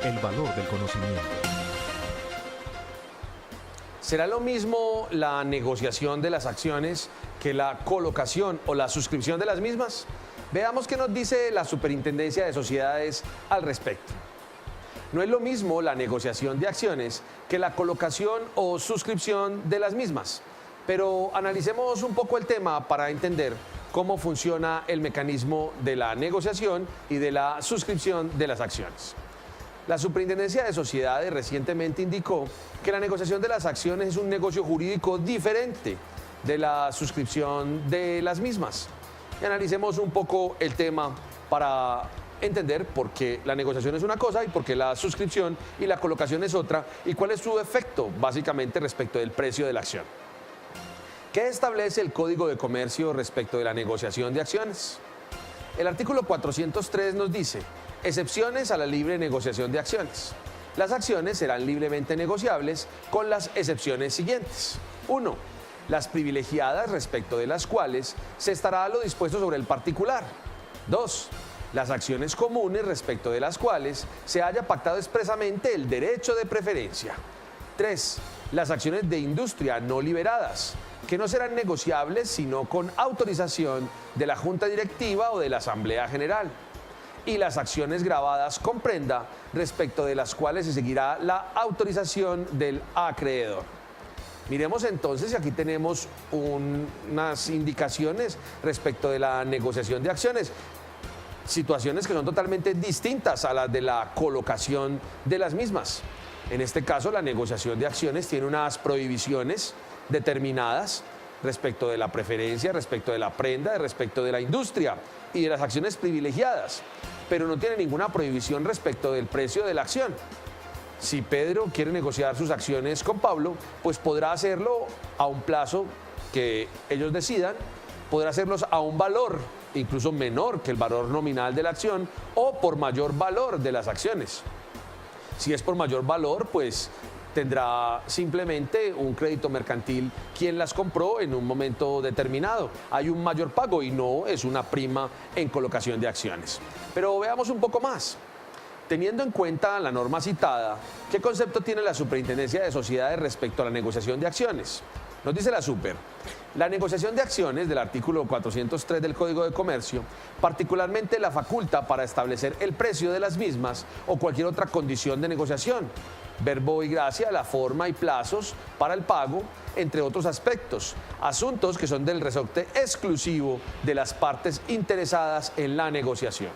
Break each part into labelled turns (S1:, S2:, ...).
S1: el valor del conocimiento.
S2: ¿Será lo mismo la negociación de las acciones que la colocación o la suscripción de las mismas? Veamos qué nos dice la Superintendencia de Sociedades al respecto. No es lo mismo la negociación de acciones que la colocación o suscripción de las mismas, pero analicemos un poco el tema para entender cómo funciona el mecanismo de la negociación y de la suscripción de las acciones. La Superintendencia de Sociedades recientemente indicó que la negociación de las acciones es un negocio jurídico diferente de la suscripción de las mismas. Y analicemos un poco el tema para entender por qué la negociación es una cosa y por qué la suscripción y la colocación es otra y cuál es su efecto básicamente respecto del precio de la acción. ¿Qué establece el Código de Comercio respecto de la negociación de acciones? El artículo 403 nos dice: excepciones a la libre negociación de acciones. Las acciones serán libremente negociables con las excepciones siguientes. 1. Las privilegiadas respecto de las cuales se estará lo dispuesto sobre el particular. 2. Las acciones comunes respecto de las cuales se haya pactado expresamente el derecho de preferencia. 3. Las acciones de industria no liberadas, que no serán negociables sino con autorización de la Junta Directiva o de la Asamblea General. Y las acciones grabadas con prenda, respecto de las cuales se seguirá la autorización del acreedor. Miremos entonces, aquí tenemos unas indicaciones respecto de la negociación de acciones, situaciones que son totalmente distintas a las de la colocación de las mismas. En este caso, la negociación de acciones tiene unas prohibiciones determinadas respecto de la preferencia, respecto de la prenda, respecto de la industria y de las acciones privilegiadas, pero no tiene ninguna prohibición respecto del precio de la acción. Si Pedro quiere negociar sus acciones con Pablo, pues podrá hacerlo a un plazo que ellos decidan, podrá hacerlos a un valor incluso menor que el valor nominal de la acción o por mayor valor de las acciones. Si es por mayor valor, pues tendrá simplemente un crédito mercantil quien las compró en un momento determinado. Hay un mayor pago y no es una prima en colocación de acciones. Pero veamos un poco más. Teniendo en cuenta la norma citada, ¿qué concepto tiene la Superintendencia de Sociedades respecto a la negociación de acciones? Nos dice la Super: la negociación de acciones del artículo 403 del Código de Comercio, particularmente la faculta para establecer el precio de las mismas o cualquier otra condición de negociación, verbo y gracia, la forma y plazos para el pago, entre otros aspectos, asuntos que son del resorte exclusivo de las partes interesadas en la negociación.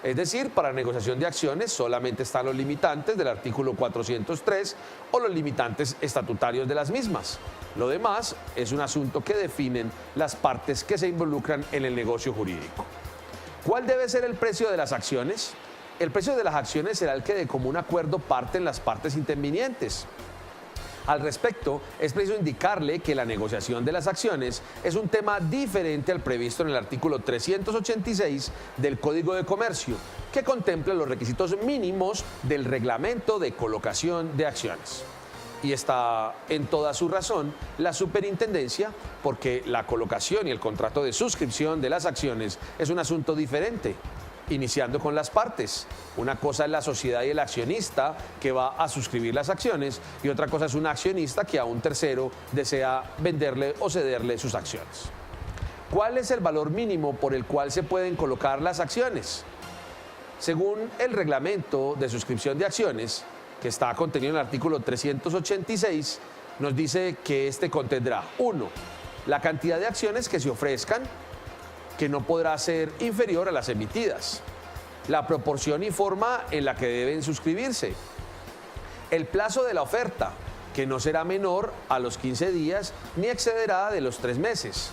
S2: Es decir, para la negociación de acciones solamente están los limitantes del artículo 403 o los limitantes estatutarios de las mismas. Lo demás es un asunto que definen las partes que se involucran en el negocio jurídico. ¿Cuál debe ser el precio de las acciones? El precio de las acciones será el que de común acuerdo parten las partes intervinientes. Al respecto, es preciso indicarle que la negociación de las acciones es un tema diferente al previsto en el artículo 386 del Código de Comercio, que contempla los requisitos mínimos del reglamento de colocación de acciones. Y está en toda su razón la Superintendencia, porque la colocación y el contrato de suscripción de las acciones es un asunto diferente. Iniciando con las partes. Una cosa es la sociedad y el accionista que va a suscribir las acciones y otra cosa es un accionista que a un tercero desea venderle o cederle sus acciones. ¿Cuál es el valor mínimo por el cual se pueden colocar las acciones? Según el reglamento de suscripción de acciones, que está contenido en el artículo 386, nos dice que este contendrá: 1. La cantidad de acciones que se ofrezcan, que no podrá ser inferior a las emitidas. La proporción y forma en la que deben suscribirse. El plazo de la oferta, que no será menor a los 15 días ni excederá de los 3 meses.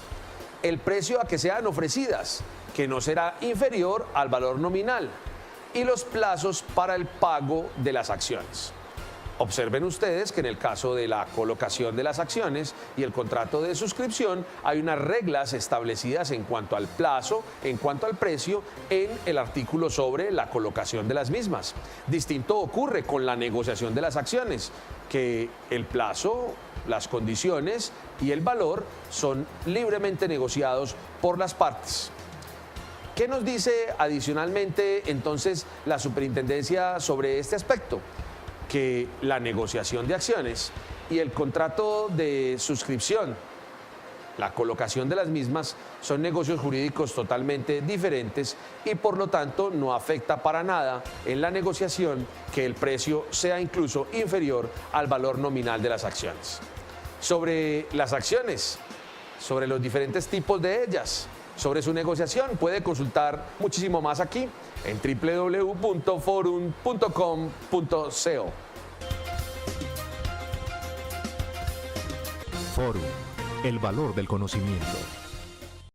S2: El precio a que sean ofrecidas, que no será inferior al valor nominal. Y los plazos para el pago de las acciones. Observen ustedes que en el caso de la colocación de las acciones y el contrato de suscripción hay unas reglas establecidas en cuanto al plazo, en cuanto al precio, en el artículo sobre la colocación de las mismas. Distinto ocurre con la negociación de las acciones, que el plazo, las condiciones y el valor son libremente negociados por las partes. ¿Qué nos dice adicionalmente entonces la superintendencia sobre este aspecto? Que la negociación de acciones y el contrato de suscripción, la colocación de las mismas, son negocios jurídicos totalmente diferentes y por lo tanto no afecta para nada en la negociación que el precio sea incluso inferior al valor nominal de las acciones. Sobre las acciones, sobre los diferentes tipos de ellas, sobre su negociación, puede consultar muchísimo más aquí en www.forum.com.co.
S1: Forum, el valor del conocimiento.